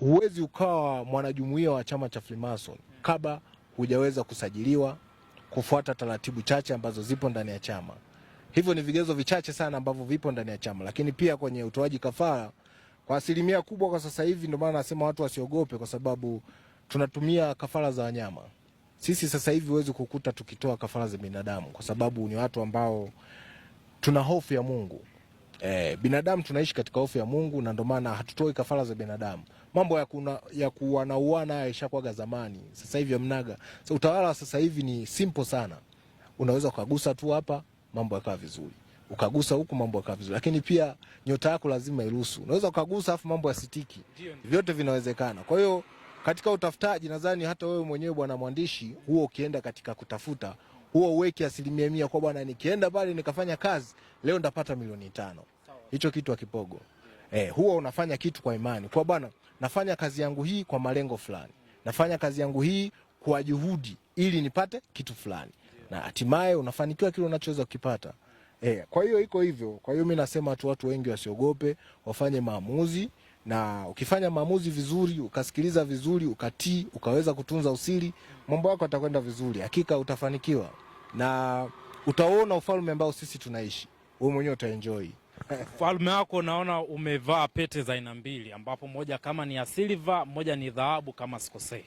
huwezi ukawa mwanajumuiya wa chama cha Freemason kabla hujaweza kusajiliwa, kufuata taratibu chache ambazo zipo ndani ya chama. Hivyo ni vigezo vichache sana ambavyo vipo ndani ya chama. Lakini pia kwenye utoaji kafara kwa asilimia kubwa kwa sasa hivi, ndio maana nasema watu wasiogope, kwa sababu tunatumia kafara za wanyama. Sisi sasa hivi huwezi kukuta tukitoa kafara za binadamu, kwa sababu ni watu ambao tuna hofu ya Mungu. Binadamu tunaishi katika hofu ya Mungu, na ndio maana hatutoi kafara za binadamu. Mambo ya kuuana yashakuaga zamani, sasa hivi hamnaga. So, utawala wa sasa hivi ni simple sana. Unaweza ukagusa tu hapa mambo yakawa vizuri, ukagusa huku mambo yakawa vizuri. Lakini pia nyota yako lazima iruhusu. Unaweza ukagusa afu mambo yasitiki. Vyote vinawezekana. Kwa hiyo katika utafutaji, nadhani hata wewe mwenyewe bwana mwandishi, huo ukienda katika kutafuta, huo uweke 100% kwa bwana, nikienda pale nikafanya kazi leo ndapata milioni 5. Hicho kitu hakipogo. Huo unafanya kitu kwa imani. Kwa bwana, nafanya kazi yangu hii kwa malengo fulani. Nafanya kazi yangu hii kwa juhudi ili nipate kitu fulani. Na hatimaye unafanikiwa kile unachoweza kukipata. Kwa hiyo iko hivyo. Kwa hiyo mimi nasema watu wengi wasiogope, wafanye maamuzi, na ukifanya maamuzi vizuri, ukasikiliza vizuri, ukatii, ukaweza kutunza usiri, mambo yako yatakwenda vizuri. Hakika utafanikiwa na utaona ufalme ambao sisi tunaishi. Wewe mwenyewe utaenjoy. Ufalme wako naona umevaa pete za aina mbili, ambapo moja kama ni ya silver, moja ni dhahabu kama sikosei.